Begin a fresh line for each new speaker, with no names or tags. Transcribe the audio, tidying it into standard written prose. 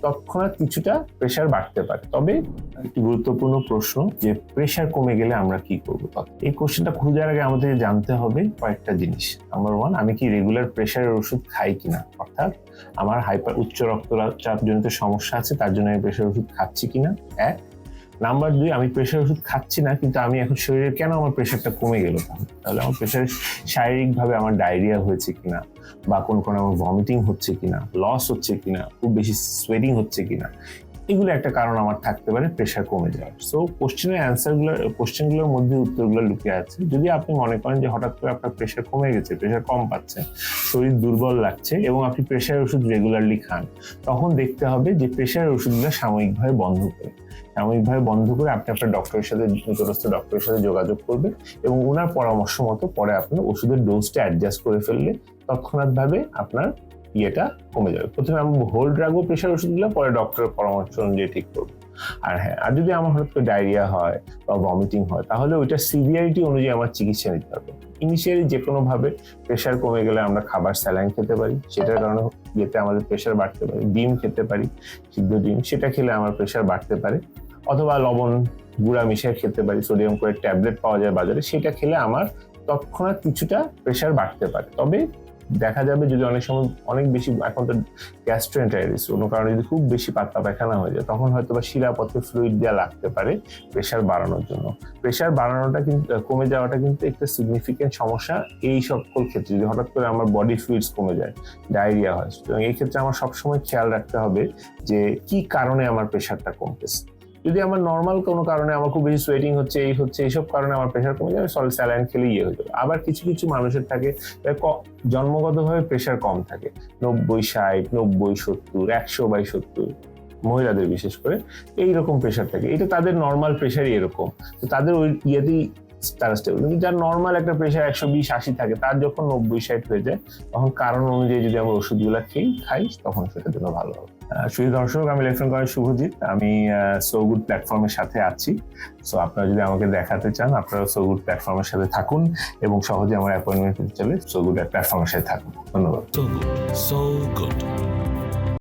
তৎক্ষণাৎ কিছুটা প্রেশার বাড়তে পারে। তবে একটি গুরুত্বপূর্ণ প্রশ্ন যে প্রেশার কমে গেলে আমরা কি করবো? এই কোশ্চেনটা খোঁজার আগে আমাদের জানতে হবে কয়েকটা জিনিস। নাম্বার 1, আমি কি রেগুলার প্রেশারের ওষুধ খাই কিনা, অর্থাৎ আমার উচ্চ রক্তচাপ জনিত সমস্যা আছে, তার জন্য আমি প্রেশার ওষুধ খাচ্ছি কিনা, এক। নাম্বার 2, আমি প্রেশার ওষুধ খাচ্ছি না কিন্তু আমি এখন শরীরে কেন আমার প্রেশারটা কমে গেল, তাহলে আমার প্রেশার শারীরিকভাবে আমার ডায়রিয়া হয়েছে কিনা, বা কোন আমার ভমিটিং হচ্ছে কিনা, লস হচ্ছে কিনা, খুব বেশি সোয়েটিং হচ্ছে কিনা, এগুলো একটা কারণ আমার থাকতে পারে প্রেশার কমে যাওয়ার। সো কোশ্চেনগুলোর মধ্যে উত্তরগুলো লুকিয়ে আছে। যদি আপনি মনে করেন যে হঠাৎ করে আপনার প্রেশার কমে গেছে, প্রেশার কম পাচ্ছেন, শরীর দুর্বল লাগছে এবং আপনি প্রেশারের ওষুধ রেগুলারলি খান, তখন দেখতে হবে যে প্রেশারের ওষুধগুলো সাময়িকভাবে বন্ধ করে আপনি আপনার নিকটস্থ ডক্টরের সাথে যোগাযোগ করবেন এবং ওনার পরামর্শ মতো পরে আপনার ওষুধের ডোজটা অ্যাডজাস্ট করে ফেললে তৎক্ষণাৎভাবে আপনার ইয়েটা কমে যাবে। প্রথমে আমি হোল্ড রাখবো প্রেশার ওষুধগুলো, পরে ডক্টরের পরামর্শ অনুযায়ী ঠিক করবো। আর যদি আমার হঠাৎ করে ডায়রিয়া হয় বা ভমিটিং হয়, তাহলে ওইটা সিভিয়ারিটি অনুযায়ী আমার চিকিৎসা নিতে হবে। ইনিশিয়ালি যে কোনো ভাবে প্রেশার কমে গেলে আমরা খাবার স্যালাইন খেতে পারি, সেটার কারণে আমাদের প্রেশার বাড়তে পারে। ডিম খেতে পারি, সিদ্ধ ডিম, সেটা খেলে আমার প্রেশার বাড়তে পারে। অথবা লবণ গুঁড়া মিশিয়ে খেতে পারি, সোডিয়াম করে ট্যাবলেট পাওয়া যায় বাজারে, সেটা খেলে আমার তৎক্ষণাৎ কিছুটা প্রেশার বাড়তে পারে। তবে দেখা যাবে যদি অনেক সময় অনেক বেশি, এখন তো গ্যাস্ট্রোএন্টারাইটিস কোনো কারণে যদি খুব বেশি পাতলা পায়খানা হয়ে যায়, তখন হয়তো বা শিরাপথে ফ্লুইড দেওয়া লাগতে পারে প্রেশার বাড়ানোর জন্য। প্রেশার বাড়ানোটা কিন্তু কমে যাওয়াটা কিন্তু একটা সিগনিফিকেন্ট সমস্যা এই সকল ক্ষেত্রে। যদি হঠাৎ করে আমার বডি ফ্লুইডস কমে যায়, ডায়রিয়া হয়, সুতরাং এই ক্ষেত্রে আমার সবসময় খেয়াল রাখতে হবে যে কি কারণে আমার প্রেশারটা কমতেছে। যদি আমার নর্মাল কোনো কারণে আমার খুব বেশি সোয়েটিং হচ্ছে, এইসব কারণে আমার প্রেশার কমে যাবে, স্যালাইন খেলে হয়ে যাবে। আবার কিছু কিছু মানুষের থাকে জন্মগতভাবে প্রেশার কম থাকে, 90/60, 90/70, 100/70, মহিলাদের বিশেষ করে এইরকম প্রেশার থাকে। এটা তাদের নর্মাল প্রেশারই এরকম, তো তাদের ওই ইয়েতেই তারা স্টেবল। কিন্তু যার নর্মাল একটা প্রেশার 120/80 থাকে, তার যখন 90/60 হয়ে যায়, তখন কারণ অনুযায়ী যদি আমরা ওষুধগুলো খাই তখন সেটার জন্য ভালো হবে। সুধী দর্শক, আমি লেফটেন্যান্ট কর্নেল শুভজিৎ, আমি সো গুড প্ল্যাটফর্মের সাথে আছি। সো আপনারা যদি আমাকে দেখাতে চান, আপনারা সো গুড প্ল্যাটফর্মের সাথে থাকুন এবং সহজে আমার অ্যাপয়েন্টমেন্ট পেতে চলে সো গুড প্ল্যাটফর্মের সাথে থাকুন। ধন্যবাদ।
So good.